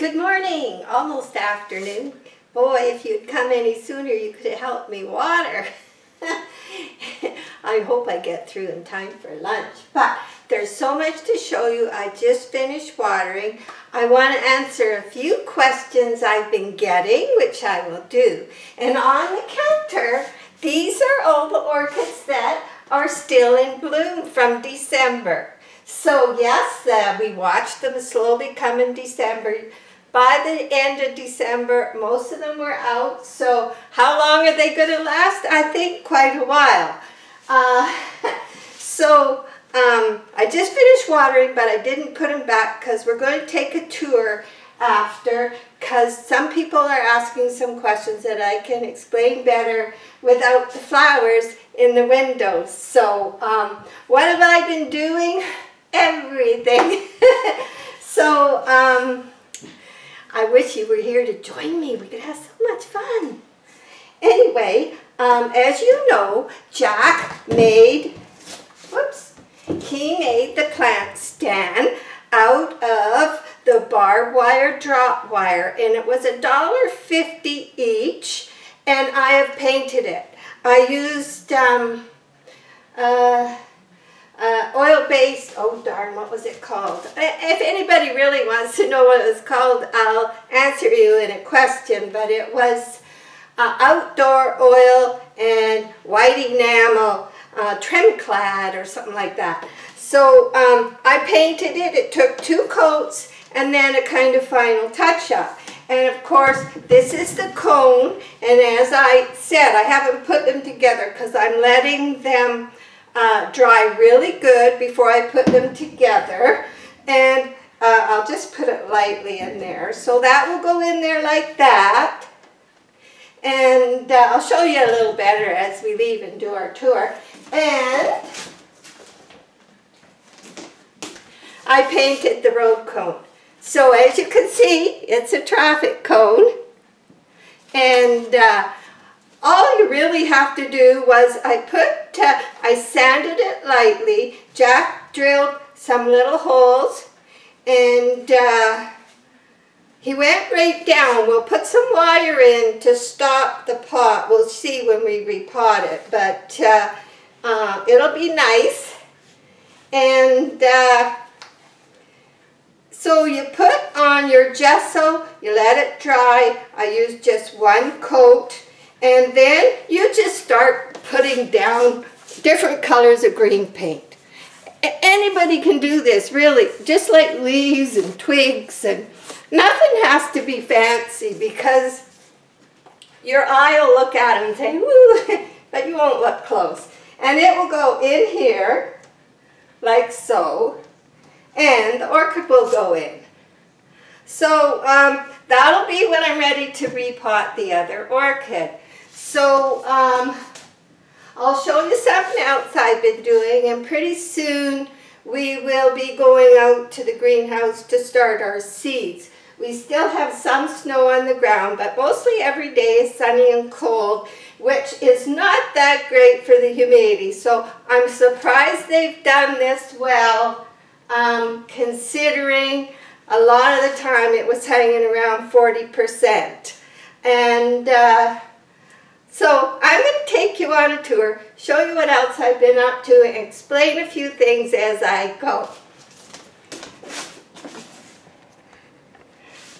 Good morning, almost afternoon. Boy, if you'd come any sooner, you could have helped me water. I hope I get through in time for lunch, but there's so much to show you. I just finished watering. I want to answer a few questions I've been getting, which I will do. And on the counter, these are all the orchids that are still in bloom from December. So yes, we watched them slowly come in December. By the end of December, most of them were out. So how long are they going to last? I think quite a while. I just finished watering, but I didn't put them back because we're going to take a tour after, because some people are asking some questions that I can explain better without the flowers in the windows. So what have I been doing? Everything. So I wish you were here to join me. We could have so much fun. Anyway, as you know, Jack made, he made the plant stand out of the barbed wire drop wire, and it was $1.50 each, and I have painted it. I used oil-based, oh darn, what was it called? If anybody really wants to know what it was called, I'll answer you in a question, but it was outdoor oil and white enamel trim clad or something like that. So I painted it. It took 2 coats and then a kind of final touch-up. And of course, this is the cone, and as I said, I haven't put them together because I'm letting them dry really good before I put them together. And I'll just put it lightly in there. So that will go in there like that. And I'll show you a little better as we leave and do our tour. And I painted the road cone. So as you can see, it's a traffic cone. And all you really have to do was I sanded it lightly. Jack drilled some little holes, and he went right down. We'll put some wire in to stop the pot. We'll see when we repot it, but it'll be nice. And so you put on your gesso, you let it dry. I used just 1 coat. And then you just start putting down different colors of green paint. Anybody can do this, really, just like leaves and twigs, and nothing has to be fancy because your eye will look at it and say, woo, but you won't look close. And it will go in here, like so, and the orchid will go in. So that'll be when I'm ready to repot the other orchid. So I'll show you something else I've been doing, and pretty soon we will be going out to the greenhouse to start our seeds. We still have some snow on the ground, but mostly every day is sunny and cold, which is not that great for the humidity. So I'm surprised they've done this well, considering a lot of the time it was hanging around 40%. And so I'm going to take you on a tour, show you what else I've been up to, and explain a few things as I go.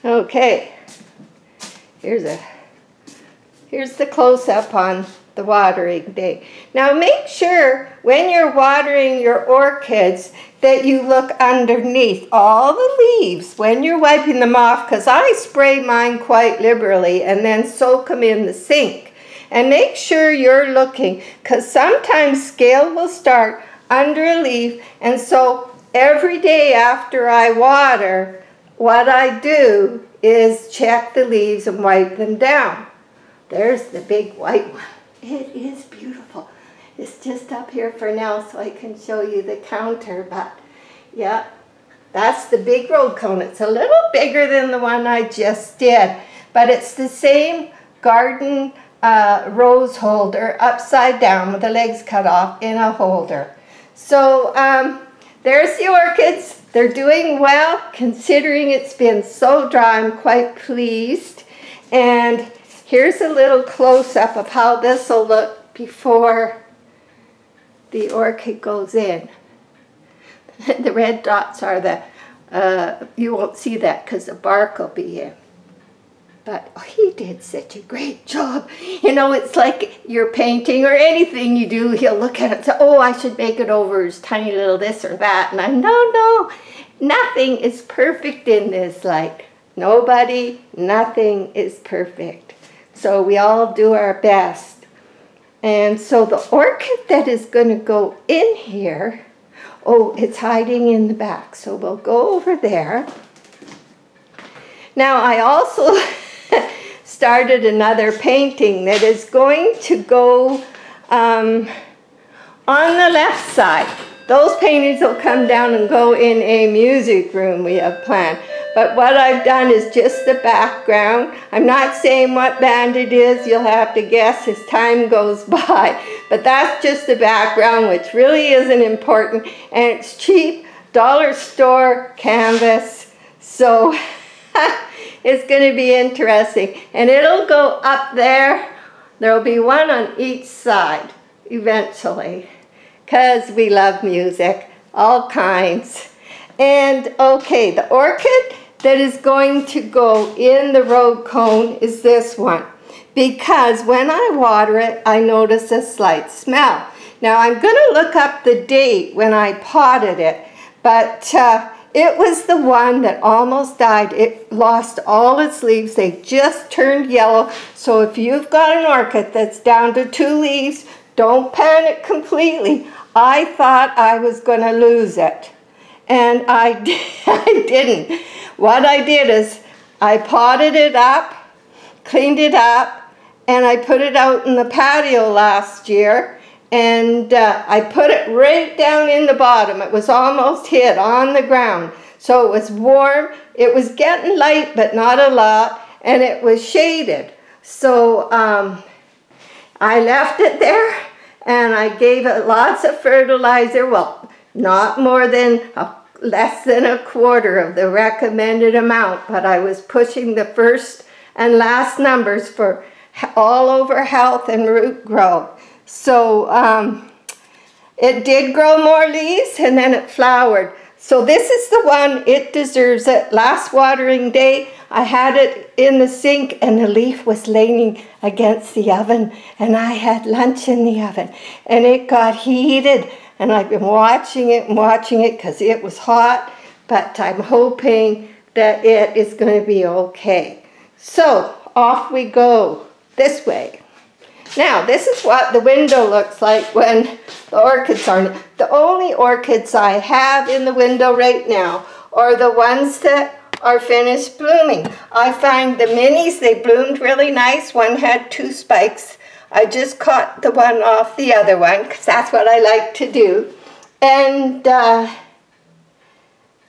Okay, here's the close-up on the watering day. Now make sure when you're watering your orchids that you look underneath all the leaves when you're wiping them off, because I spray mine quite liberally and then soak them in the sink. And make sure you're looking, because sometimes scale will start under a leaf, and so every day after I water, what I do is check the leaves and wipe them down. There's the big white one. It is beautiful. It's just up here for now so I can show you the counter, but yeah, that's the big road cone. It's a little bigger than the one I just did, but it's the same garden rose holder upside down with the legs cut off in a holder. So there's the orchids. They're doing well, considering it's been so dry. I'm quite pleased. And here's a little close-up of how this will look before the orchid goes in. The red dots are the, you won't see that because the bark will be in. But he did such a great job. You know, it's like you're painting or anything you do, he'll look at it and say, oh, I should make it over as tiny little this or that. And I'm, no, nothing is perfect in this. Like, nothing is perfect. So we all do our best. And so the orchid that is going to go in here, oh, it's hiding in the back. So we'll go over there. Now I also started another painting that is going to go on the left side. Those paintings will come down and go in a music room we have planned. But what I've done is just the background. I'm not saying what band it is. You'll have to guess as time goes by. But that's just the background, which really isn't important. And it's cheap, dollar store canvas. So it's going to be interesting. And it'll go up there. There'll be one on each side eventually. Because we love music, all kinds. And okay, the orchid that is going to go in the road cone is this one. Because when I water it, I notice a slight smell. Now I'm going to look up the date when I potted it. But it was the one that almost died. It lost all its leaves. They just turned yellow. So if you've got an orchid that's down to 2 leaves, don't panic completely. I thought I was going to lose it. And I didn't. What I did is I potted it up, cleaned it up, and I put it out in the patio last year. And I put it right down in the bottom. It was almost hid on the ground. So it was warm. It was getting light, but not a lot. And it was shaded. So I left it there. And I gave it lots of fertilizer. Well, not more than less than a quarter of the recommended amount. But I was pushing the first and last numbers for all over health and root growth. So it did grow more leaves and then it flowered. So this is the one, it deserves it. Last watering day, I had it in the sink and the leaf was leaning against the oven and I had lunch in the oven and it got heated and I've been watching it because it was hot, but I'm hoping that it is going to be okay. So off we go this way. Now, this is what the window looks like when the orchids are. The only orchids I have in the window right now are the ones that are finished blooming. I find the minis, they bloomed really nice. One had 2 spikes. I just cut the one off the other one because that's what I like to do. And I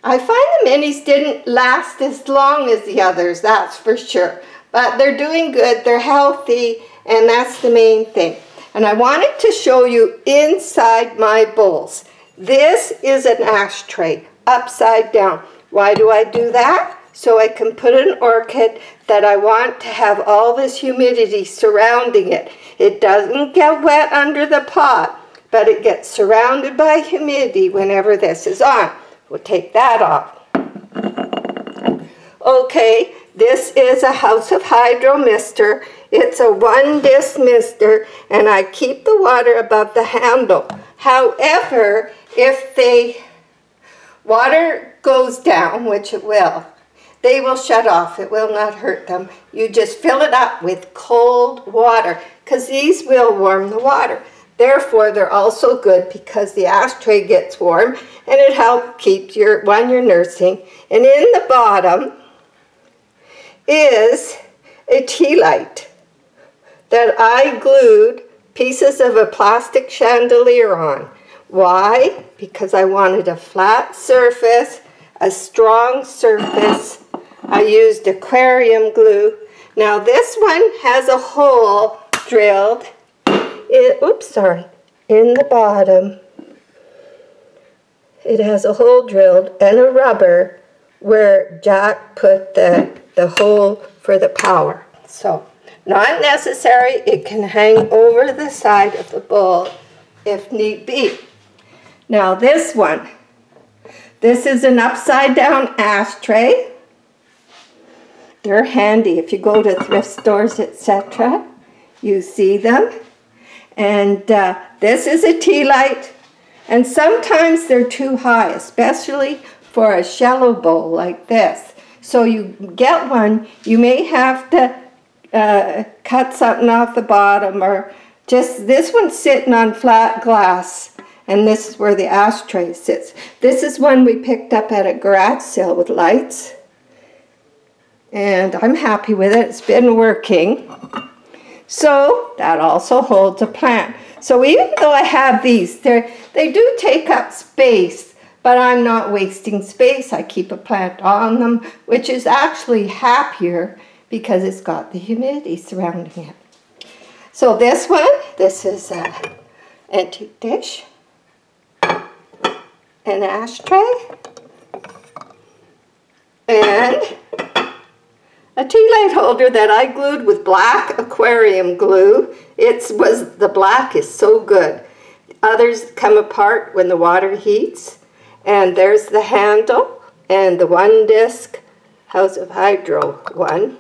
find the minis didn't last as long as the others, that's for sure. But they're doing good, they're healthy, and that's the main thing. And I wanted to show you inside my bowls. This is an ashtray, upside down. Why do I do that? So I can put an orchid that I want to have all this humidity surrounding it. It doesn't get wet under the pot, but it gets surrounded by humidity whenever this is on. We'll take that off. Okay, this is a House of Hydro mister. It's a 1-disc mister, and I keep the water above the handle. However, if the water goes down, which it will, they will shut off. It will not hurt them. You just fill it up with cold water, because these will warm the water. Therefore, they're also good because the ashtray gets warm, and it helps keep your one you're nursing. And in the bottom is a tea light that I glued pieces of a plastic chandelier on. Why? Because I wanted a flat surface, a strong surface. I used aquarium glue. Now this one has a hole drilled in the bottom. it has a hole drilled and a rubber where Jack put the hole for the power. So, not necessary. It can hang over the side of the bowl if need be. Now this one. This is an upside down ashtray. They're handy if you go to thrift stores, etc. You see them. And this is a tea light. And sometimes they're too high, especially for a shallow bowl like this. So you get one, you may have to cut something off the bottom, or just this one's sitting on flat glass, and this is where the ashtray sits. This is one we picked up at a garage sale with lights, and I'm happy with it. It's been working. So that also holds a plant. So even though I have these, they do take up space, but I'm not wasting space. I keep a plant on them, which is actually happier because it's got the humidity surrounding it. So this one, this is an antique dish, an ashtray, and a tea light holder that I glued with black aquarium glue. The black is so good. Others come apart when the water heats. And there's the handle and the one disc House of Hydro one.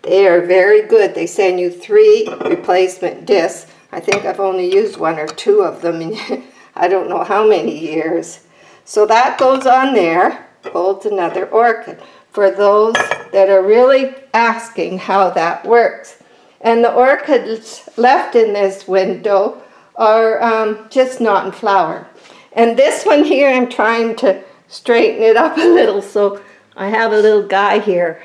They are very good. They send you 3 replacement discs. I think I've only used 1 or 2 of them in I don't know how many years. So that goes on there, holds another orchid for those that are really asking how that works. And the orchids left in this window are just not in flower. And this one here, I'm trying to straighten it up a little, so I have a little guy here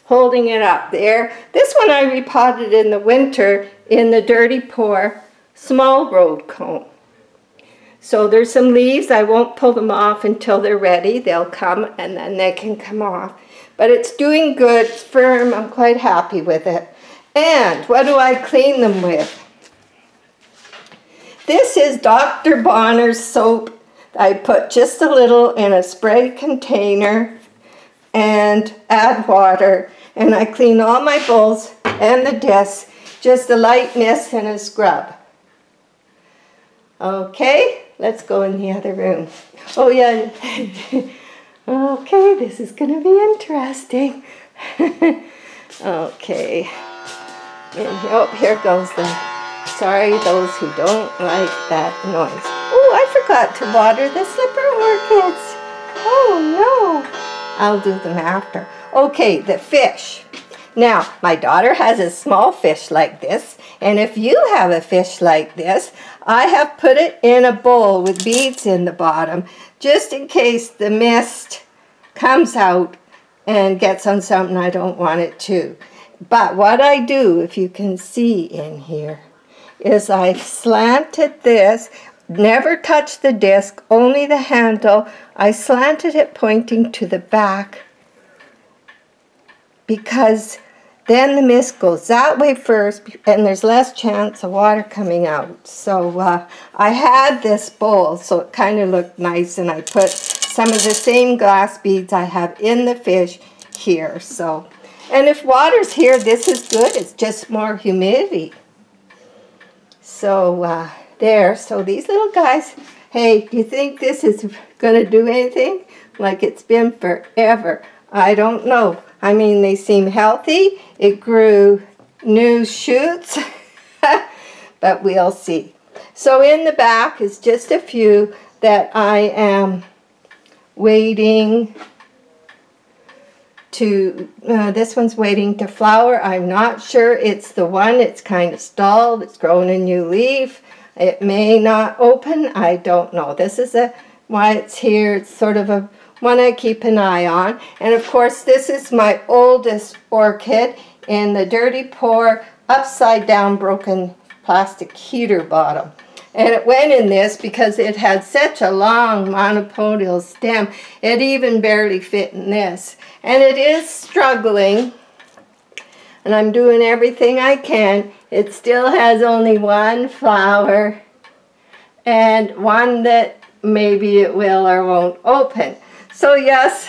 holding it up there. This one I repotted in the winter in the dirty pour small road cone. So there's some leaves. I won't pull them off until they're ready. They'll come and then they can come off. But it's doing good. It's firm. I'm quite happy with it. And what do I clean them with? This is Dr. Bonner's soap. I put just a little in a spray container and add water. And I clean all my bowls and the discs. Just a light mist and a scrub. Okay, let's go in the other room. Oh yeah. Okay, this is going to be interesting. Okay. And, oh, here goes the... Sorry, those who don't like that noise. Oh, I forgot to water the slipper orchids. Oh, no. I'll do them after. Okay, the fish. Now, my daughter has a small fish like this, and if you have a fish like this, I have put it in a bowl with beads in the bottom, just in case the mist comes out and gets on something I don't want it to. But what I do, if you can see in here, is I slanted this, never touched the disc, only the handle. I slanted it pointing to the back because then the mist goes that way first and there's less chance of water coming out. So I had this bowl so it kind of looked nice, and I put some of the same glass beads I have in the fish here. So, and if water's here, this is good. It's just more humidity. So there, so these little guys, hey, do you think this is going to do anything? Like it's been forever. I don't know. I mean, they seem healthy. It grew new shoots, but we'll see. So in the back is just a few that I am waiting to, this one's waiting to flower. I'm not sure it's the one. It's kind of stalled. It's grown a new leaf. It may not open. I don't know. This is why it's here. It's sort of a one I keep an eye on. And of course, this is my oldest orchid in the dirty pour, upside down broken plastic heater bottom. And it went in this because it had such a long monopodial stem, it even barely fit in this. And it is struggling, and I'm doing everything I can. It still has only one flower, and one that maybe it will or won't open. So yes,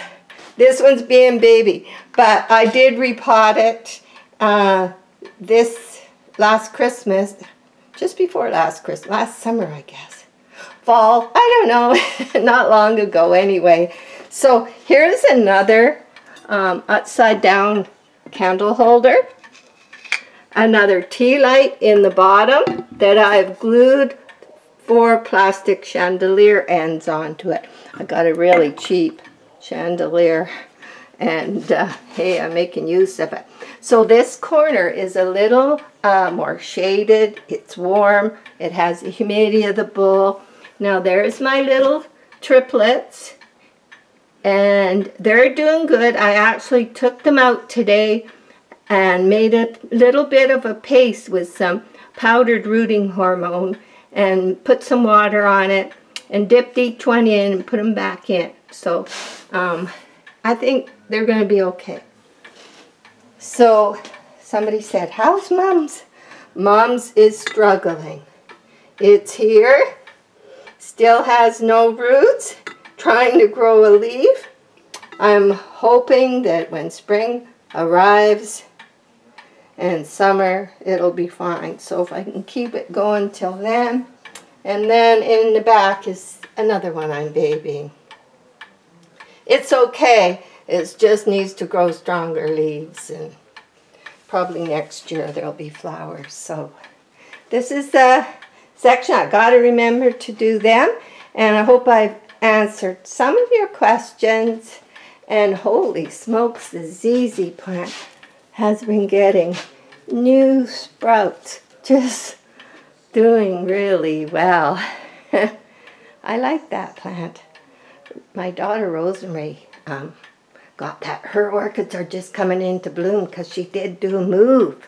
this one's being baby, but I did repot it this last Christmas, just before last Christmas, last summer I guess. Fall, I don't know, not long ago anyway. So here's another upside down candle holder. Another tea light in the bottom that I've glued 4 plastic chandelier ends onto it. I got a really cheap chandelier and hey, I'm making use of it. So this corner is a little more shaded. It's warm. It has the humidity of the bowl. Now there's my little triplets and they're doing good. I actually took them out today and made a little bit of a paste with some powdered rooting hormone and put some water on it and dipped each one in and put them back in. So I think they're going to be okay. So somebody said, how's Mom's? Mom's is struggling. It's here, still has no roots, trying to grow a leaf. I'm hoping that when spring arrives and summer, it'll be fine. So if I can keep it going till then. And then in the back is another one I'm babying. It's okay. It just needs to grow stronger leaves, and probably next year there'll be flowers. So this is the section. I got to remember to do them, and I hope I've answered some of your questions. And holy smokes, the ZZ plant has been getting new sprouts, just doing really well. I like that plant. My daughter Rosemary got that. Her orchids are just coming into bloom because she did do a move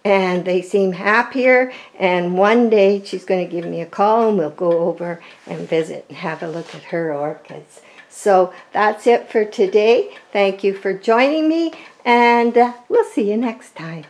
and they seem happier, and one day she's going to give me a call and we'll go over and visit and have a look at her orchids. So that's it for today. Thank you for joining me, and we'll see you next time.